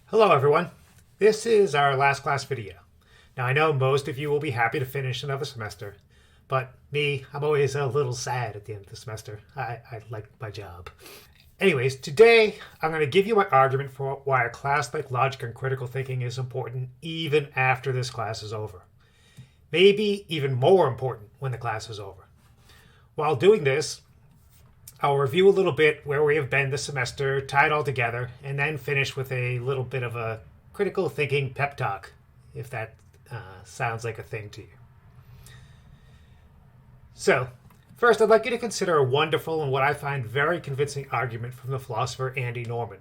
Hello everyone. This is our last class video. Now I know most of you will be happy to finish another semester, but me, I'm always a little sad at the end of the semester. I like my job. Anyways, today I'm going to give you my argument for why a class like logic and critical thinking is important even after this class is over. Maybe even more important when the class is over. While doing this, I'll review a little bit where we have been this semester, tie it all together, and then finish with a little bit of a critical thinking pep talk, if that sounds like a thing to you. So, first I'd like you to consider a wonderful and what I find very convincing argument from the philosopher Andy Norman.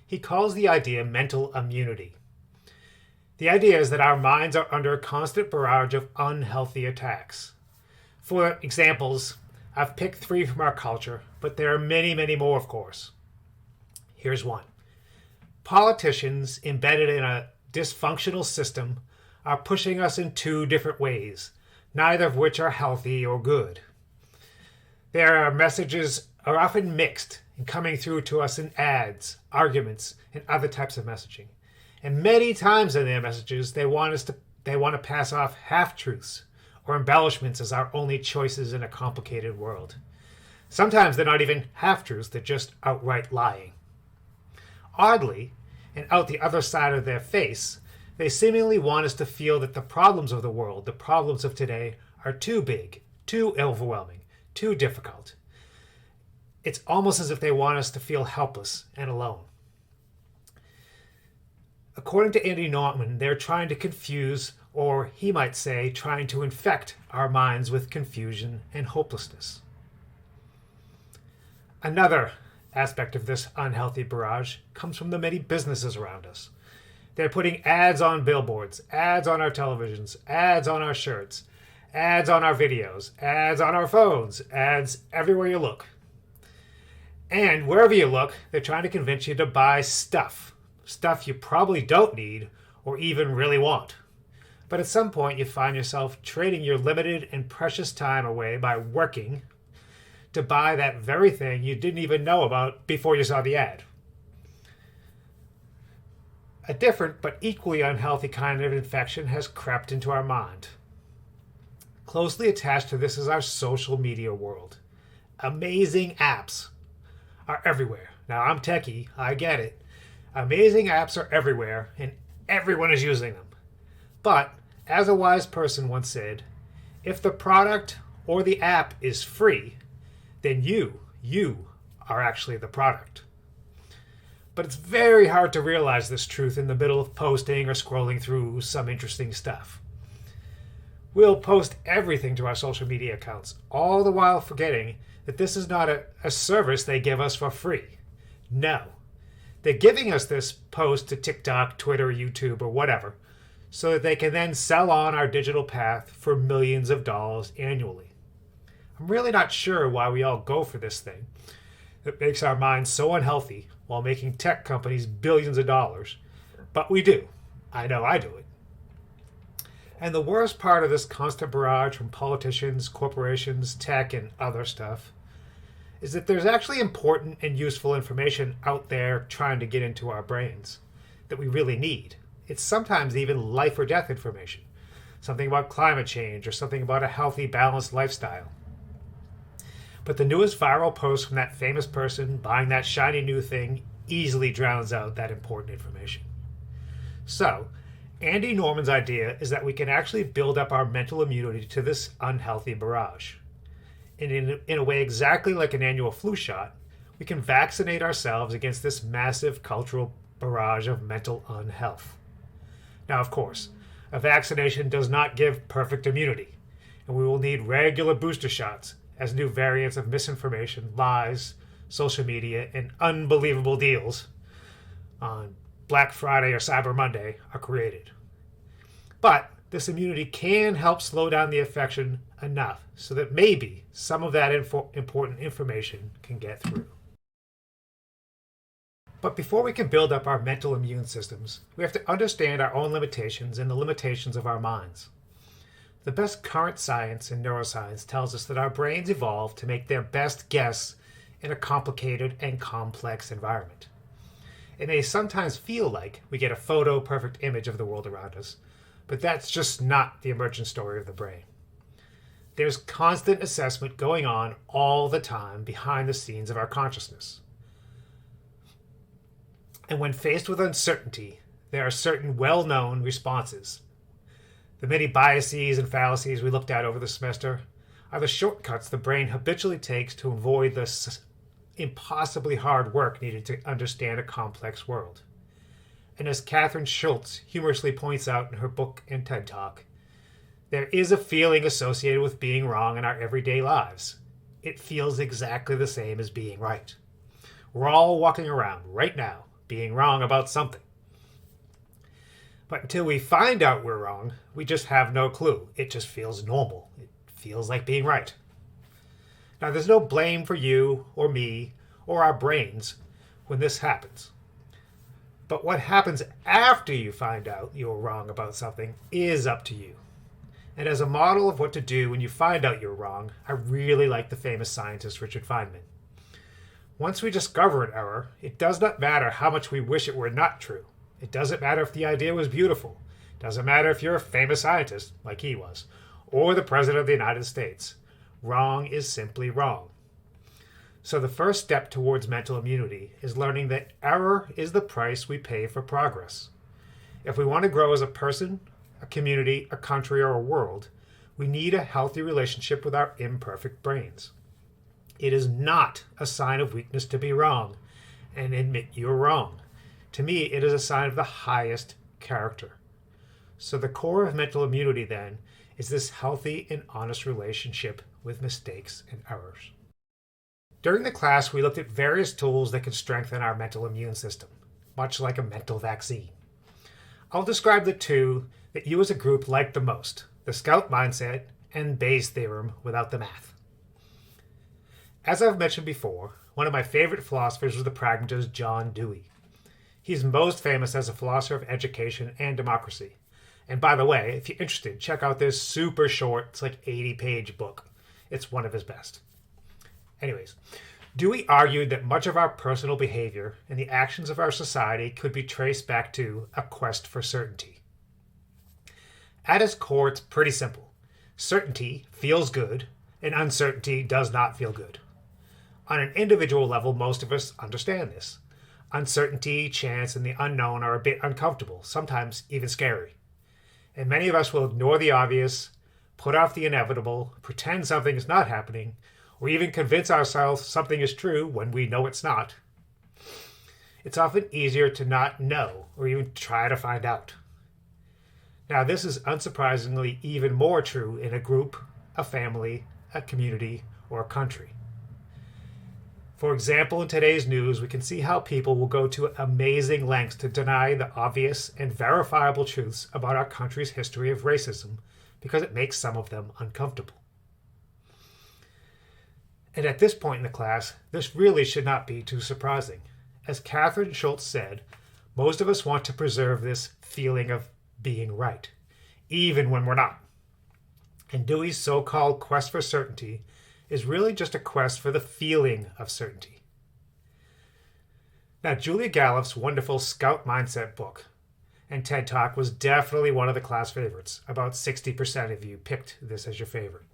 He calls the idea mental immunity. The idea is that our minds are under a constant barrage of unhealthy attacks. For examples, I've picked 3 from our culture, but there are many, many more, of course. Here's one. Politicians embedded in a dysfunctional system are pushing us in 2 different ways, neither of which are healthy or good. Their messages are often mixed and coming through to us in ads, arguments, and other types of messaging. And many times in their messages, they want to pass off half-truths or embellishments as our only choices in a complicated world. Sometimes they're not even half-truths, they're just outright lying. Oddly, and out the other side of their face, they seemingly want us to feel that the problems of the world, the problems of today, are too big, too overwhelming, too difficult. It's almost as if they want us to feel helpless and alone. According to Andy Norman, they're trying to confuse, or he might say, trying to infect our minds with confusion and hopelessness. Another aspect of this unhealthy barrage comes from the many businesses around us. They're putting ads on billboards, ads on our televisions, ads on our shirts, ads on our videos, ads on our phones, ads everywhere you look. And wherever you look, they're trying to convince you to buy stuff you probably don't need or even really want. But at some point, you find yourself trading your limited and precious time away by working to buy that very thing you didn't even know about before you saw the ad. A different but equally unhealthy kind of infection has crept into our mind. Closely attached to this is our social media world. Amazing apps are everywhere. Now, I'm techie, I get it. Amazing apps are everywhere, and everyone is using them. But, as a wise person once said, if the product or the app is free, then you are actually the product. But it's very hard to realize this truth in the middle of posting or scrolling through some interesting stuff. We'll post everything to our social media accounts, all the while forgetting that this is not a service they give us for free. No. They're giving us this post to TikTok, Twitter, YouTube, or whatever, so that they can then sell on our digital path for millions of dollars annually. I'm really not sure why we all go for this thing that makes our minds so unhealthy while making tech companies billions of dollars, but we do. I know I do it. And the worst part of this constant barrage from politicians, corporations, tech, and other stuff is that there's actually important and useful information out there trying to get into our brains that we really need. It's sometimes even life or death information. Something about climate change or something about a healthy, balanced lifestyle. But the newest viral post from that famous person buying that shiny new thing easily drowns out that important information. So, Andy Norman's idea is that we can actually build up our mental immunity to this unhealthy barrage. And in a way exactly like an annual flu shot, we can vaccinate ourselves against this massive cultural barrage of mental unhealth. Now, of course, a vaccination does not give perfect immunity, and we will need regular booster shots as new variants of misinformation, lies, social media, and unbelievable deals on Black Friday or Cyber Monday are created. But this immunity can help slow down the infection enough so that maybe some of that important information can get through. But before we can build up our mental immune systems, we have to understand our own limitations and the limitations of our minds. The best current science in neuroscience tells us that our brains evolved to make their best guess in a complicated and complex environment. It may sometimes feel like we get a photo perfect image of the world around us, but that's just not the emergent story of the brain. There's constant assessment going on all the time behind the scenes of our consciousness. And when faced with uncertainty, there are certain well-known responses. The many biases and fallacies we looked at over the semester are the shortcuts the brain habitually takes to avoid the impossibly hard work needed to understand a complex world. And as Catherine Schultz humorously points out in her book and TED Talk, there is a feeling associated with being wrong in our everyday lives. It feels exactly the same as being right. We're all walking around right now being wrong about something. But until we find out we're wrong, we just have no clue. It just feels normal. It feels like being right. Now, there's no blame for you or me or our brains when this happens. But what happens after you find out you're wrong about something is up to you. And as a model of what to do when you find out you're wrong, I really like the famous scientist Richard Feynman. Once we discover an error, it does not matter how much we wish it were not true. It doesn't matter if the idea was beautiful. It doesn't matter if you're a famous scientist, like he was, or the President of the United States. Wrong is simply wrong. So the first step towards mental immunity is learning that error is the price we pay for progress. If we want to grow as a person, a community, a country, or a world, we need a healthy relationship with our imperfect brains. It is not a sign of weakness to be wrong and admit you're wrong. To me, it is a sign of the highest character. So the core of mental immunity, then, is this healthy and honest relationship with mistakes and errors. During the class, we looked at various tools that can strengthen our mental immune system, much like a mental vaccine. I'll describe the two that you as a group like the most, the Scout mindset and Bayes' theorem without the math. As I've mentioned before, one of my favorite philosophers was the pragmatist John Dewey. He's most famous as a philosopher of education and democracy. And by the way, if you're interested, check out this super short, it's like 80-page book. It's one of his best. Anyways, Dewey argued that much of our personal behavior and the actions of our society could be traced back to a quest for certainty. At its core, it's pretty simple. Certainty feels good, and uncertainty does not feel good. On an individual level, most of us understand this. Uncertainty, chance, and the unknown are a bit uncomfortable, sometimes even scary. And many of us will ignore the obvious, put off the inevitable, pretend something is not happening, or even convince ourselves something is true when we know it's not. It's often easier to not know or even try to find out. Now, this is unsurprisingly even more true in a group, a family, a community, or a country. For example, in today's news, we can see how people will go to amazing lengths to deny the obvious and verifiable truths about our country's history of racism because it makes some of them uncomfortable. And at this point in the class, this really should not be too surprising. As Catherine Schultz said, most of us want to preserve this feeling of being right, even when we're not. And Dewey's so-called quest for certainty is really just a quest for the feeling of certainty. Now, Julia Gallup's wonderful Scout Mindset book and TED Talk was definitely one of the class favorites. About 60% of you picked this as your favorite.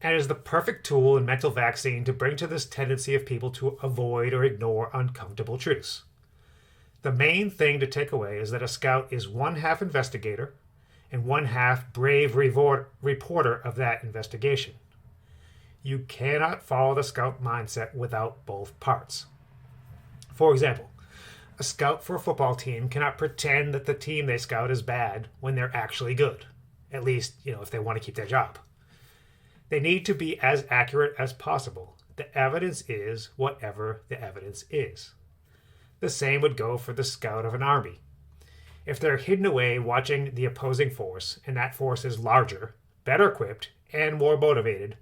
And it is the perfect tool and mental vaccine to bring to this tendency of people to avoid or ignore uncomfortable truths. The main thing to take away is that a scout is one half investigator and one half brave reporter of that investigation. You cannot follow the scout mindset without both parts. For example, a scout for a football team cannot pretend that the team they scout is bad when they're actually good. At least, if they want to keep their job. They need to be as accurate as possible. The evidence is whatever the evidence is. The same would go for the scout of an army. If they're hidden away watching the opposing force, and that force is larger, better equipped, and more motivated,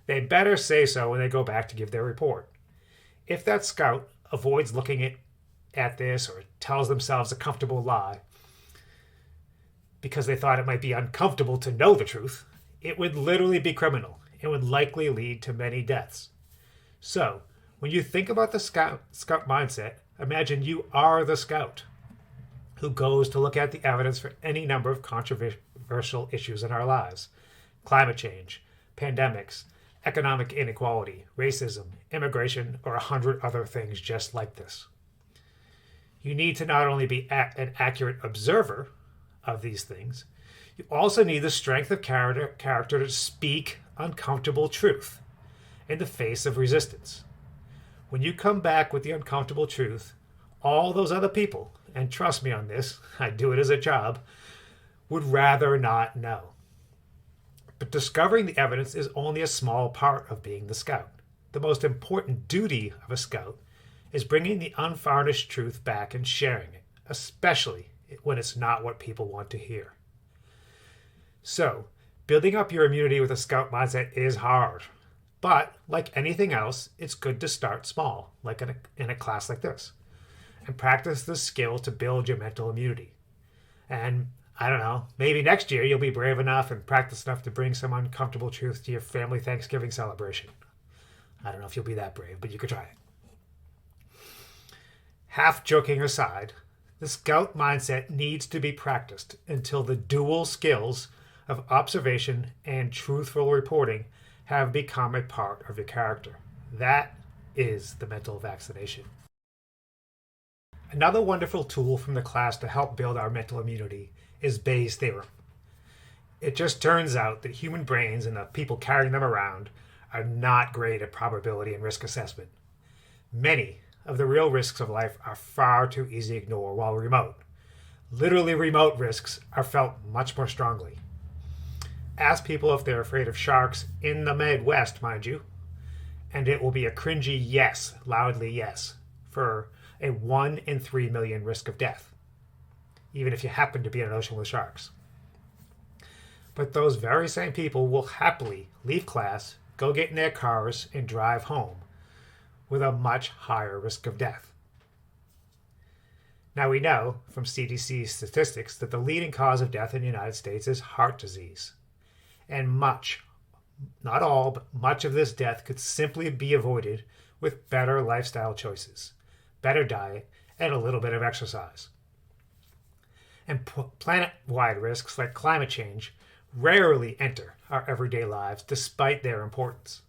they better say so when they go back to give their report. If that scout avoids looking at this or tells themselves a comfortable lie because they thought it might be uncomfortable to know the truth, it would literally be criminal. It would likely lead to many deaths. So, when you think about the scout mindset, Imagine you are the scout who goes to look at the evidence for any number of controversial issues in our lives: climate change, pandemics, economic inequality, racism, immigration, or 100 other things just like this. You need to not only be an accurate observer of these things, you also need the strength of character to speak uncomfortable truth in the face of resistance. When you come back with the uncomfortable truth, all those other people, and trust me on this, I do it as a job, would rather not know. But discovering the evidence is only a small part of being the scout. The most important duty of a scout is bringing the unvarnished truth back and sharing it, especially when it's not what people want to hear. So, building up your immunity with a scout mindset is hard. But, like anything else, it's good to start small, like in a class like this, and practice the skill to build your mental immunity. And, I don't know, maybe next year you'll be brave enough and practice enough to bring some uncomfortable truth to your family Thanksgiving celebration. I don't know if you'll be that brave, but you could try it. Half joking aside, the scout mindset needs to be practiced until the dual skills of observation and truthful reporting have become a part of your character. That is the mental vaccination. Another wonderful tool from the class to help build our mental immunity is Bayes' theorem. It just turns out that human brains and the people carrying them around are not great at probability and risk assessment. Many of the real risks of life are far too easy to ignore while remote. Literally remote risks are felt much more strongly. Ask people if they're afraid of sharks in the Midwest, mind you, and it will be a cringy yes, loudly yes, for a 1 in 3 million risk of death, even if you happen to be in an ocean with sharks. But those very same people will happily leave class, go get in their cars, and drive home with a much higher risk of death. Now we know from CDC statistics that the leading cause of death in the United States is heart disease. And much, not all, but much of this death could simply be avoided with better lifestyle choices, better diet, and a little bit of exercise. And planet-wide risks like climate change rarely enter our everyday lives despite their importance.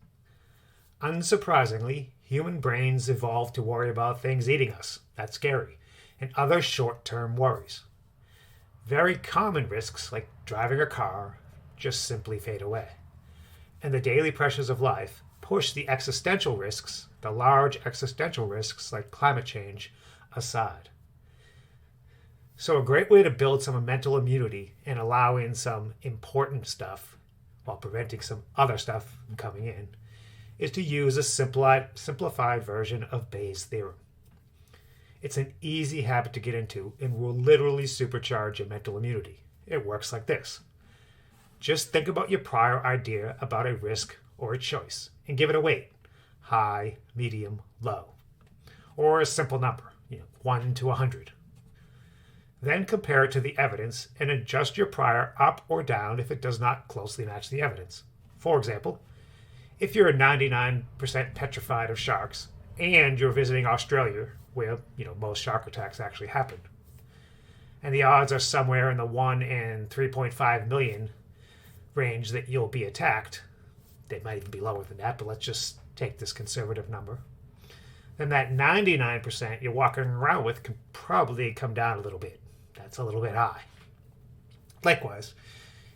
Unsurprisingly, human brains evolved to worry about things eating us, that's scary, and other short-term worries. Very common risks like driving a car just simply fade away. And the daily pressures of life push the existential risks, the large existential risks like climate change, aside. So a great way to build some mental immunity and allow in some important stuff while preventing some other stuff from coming in is to use a simplified version of Bayes' theorem. It's an easy habit to get into and will literally supercharge your mental immunity. It works like this. Just think about your prior idea about a risk or a choice and give it a weight: high, medium, low, or a simple number, 1 to 100. Then compare it to the evidence and adjust your prior up or down if it does not closely match the evidence. For example, if you're 99% petrified of sharks and you're visiting Australia, where most shark attacks actually happen, and the odds are somewhere in the 1 in 3.5 million range that you'll be attacked, they might even be lower than that, but let's just take this conservative number, then that 99% you're walking around with can probably come down a little bit. That's a little bit high. Likewise,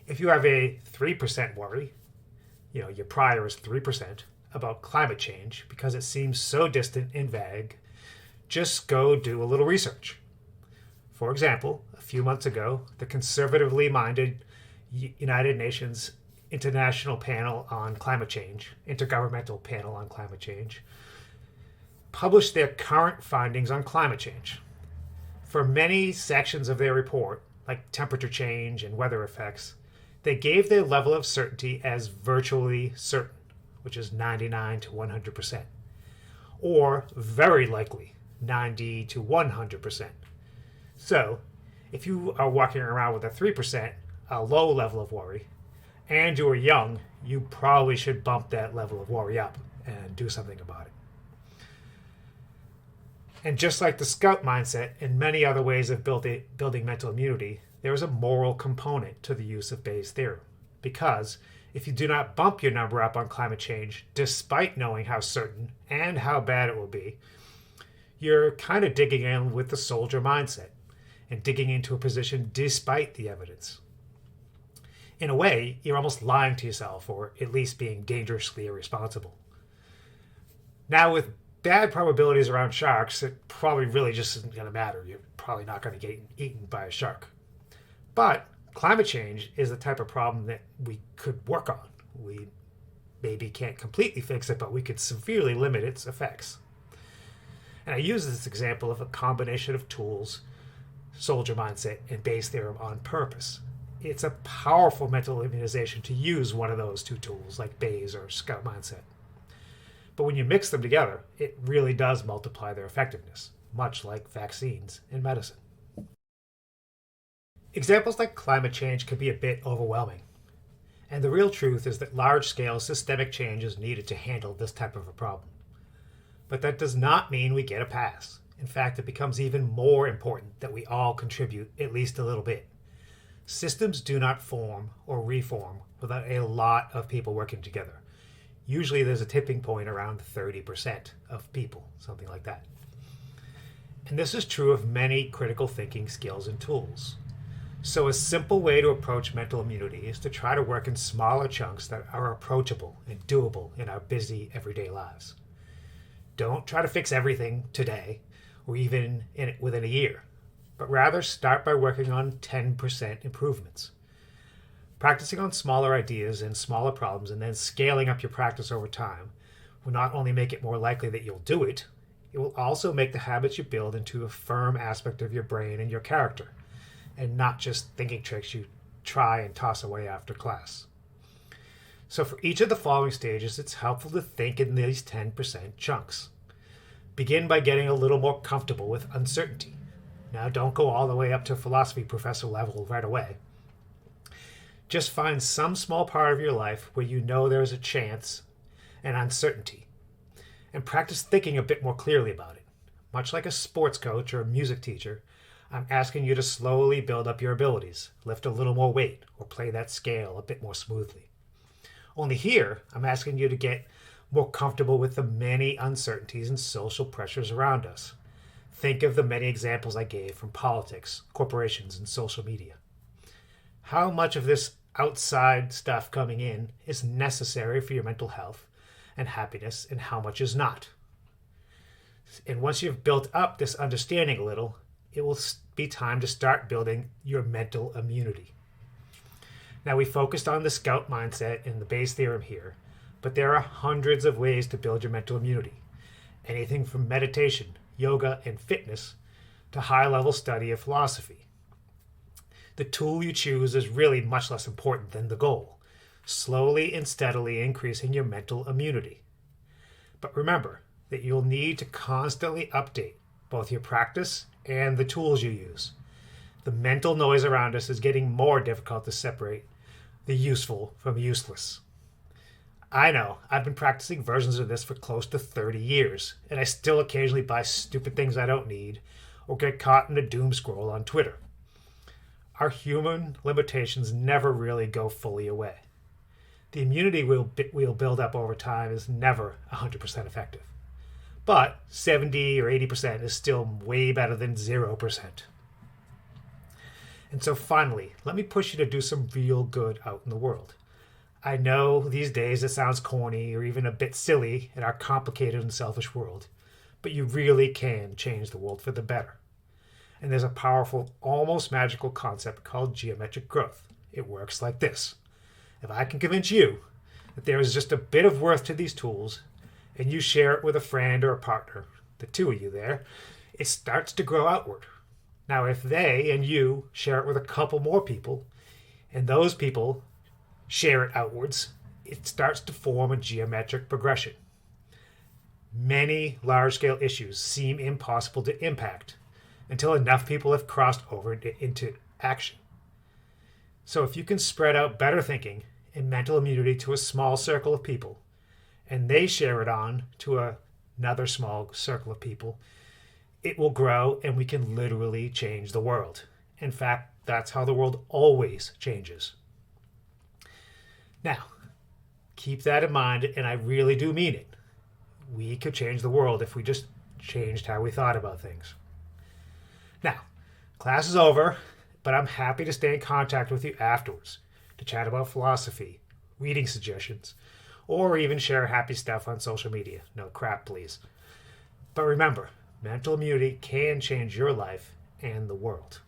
if you have a 3% worry, your prior is 3% about climate change because it seems so distant and vague, just go do a little research. For example, a few months ago, the conservatively minded United Nations International Panel on Climate Change, Intergovernmental Panel on Climate Change, published their current findings on climate change. For many sections of their report, like temperature change and weather effects, they gave their level of certainty as virtually certain, which is 99 to 100%, or very likely, 90 to 100%. So, if you are walking around with a 3%, a low level of worry, and you are young, you probably should bump that level of worry up and do something about it. And just like the scout mindset and many other ways of building mental immunity, there is a moral component to the use of Bayes' theorem. Because if you do not bump your number up on climate change, despite knowing how certain and how bad it will be, you're kind of digging in with the soldier mindset and digging into a position despite the evidence. In a way, you're almost lying to yourself, or at least being dangerously irresponsible. Now, with bad probabilities around sharks, it probably really just isn't going to matter. You're probably not going to get eaten by a shark. But climate change is the type of problem that we could work on. We maybe can't completely fix it, but we could severely limit its effects. And I use this example of a combination of tools, soldier mindset, and Bayes' theorem on purpose. It's a powerful mental immunization to use one of those two tools, like Bayes or scout mindset. But when you mix them together, it really does multiply their effectiveness, much like vaccines in medicine. Examples like climate change can be a bit overwhelming. And the real truth is that large-scale systemic change is needed to handle this type of a problem. But that does not mean we get a pass. In fact, it becomes even more important that we all contribute at least a little bit. Systems do not form or reform without a lot of people working together. Usually there's a tipping point around 30% of people, something like that. And this is true of many critical thinking skills and tools. So a simple way to approach mental immunity is to try to work in smaller chunks that are approachable and doable in our busy everyday lives. Don't try to fix everything today or even within a year, but rather start by working on 10% improvements. Practicing on smaller ideas and smaller problems and then scaling up your practice over time will not only make it more likely that you'll do it, it will also make the habits you build into a firm aspect of your brain and your character, and not just thinking tricks you try and toss away after class. So for each of the following stages, it's helpful to think in these 10% chunks. Begin by getting a little more comfortable with uncertainty. Now, don't go all the way up to philosophy professor level right away. Just find some small part of your life where you know there's a chance and uncertainty, and practice thinking a bit more clearly about it. Much like a sports coach or a music teacher, I'm asking you to slowly build up your abilities, lift a little more weight, or play that scale a bit more smoothly. Only here, I'm asking you to get more comfortable with the many uncertainties and social pressures around us. Think of the many examples I gave from politics, corporations, and social media. How much of this outside stuff coming in is necessary for your mental health and happiness, and how much is not? And once you've built up this understanding a little, it will be time to start building your mental immunity. Now, we focused on the scout mindset and the Bayes' theorem here, but there are hundreds of ways to build your mental immunity. Anything from meditation, yoga, and fitness to high-level study of philosophy. The tool you choose is really much less important than the goal, slowly and steadily increasing your mental immunity. But remember that you'll need to constantly update both your practice and the tools you use. The mental noise around us is getting more difficult to separate the useful from useless. I know, I've been practicing versions of this for close to 30 years, and I still occasionally buy stupid things I don't need or get caught in a doom scroll on Twitter. Our human limitations never really go fully away. The immunity we'll build up over time is never 100% effective. But 70 or 80% is still way better than 0%. And so finally, let me push you to do some real good out in the world. I know these days it sounds corny or even a bit silly in our complicated and selfish world, but you really can change the world for the better. And there's a powerful, almost magical concept called geometric growth. It works like this. If I can convince you that there is just a bit of worth to these tools, and you share it with a friend or a partner, the two of you there, it starts to grow outward. Now, if they and you share it with a couple more people, and those people share it outwards, it starts to form a geometric progression. Many large-scale issues seem impossible to impact until enough people have crossed over into action. So if you can spread out better thinking and mental immunity to a small circle of people, and they share it on to another small circle of people, it will grow and we can literally change the world. In fact, that's how the world always changes. Now, keep that in mind, and I really do mean it. We could change the world if we just changed how we thought about things. Now, class is over, but I'm happy to stay in contact with you afterwards to chat about philosophy, reading suggestions, or even share happy stuff on social media. No crap, please. But remember, mental immunity can change your life and the world.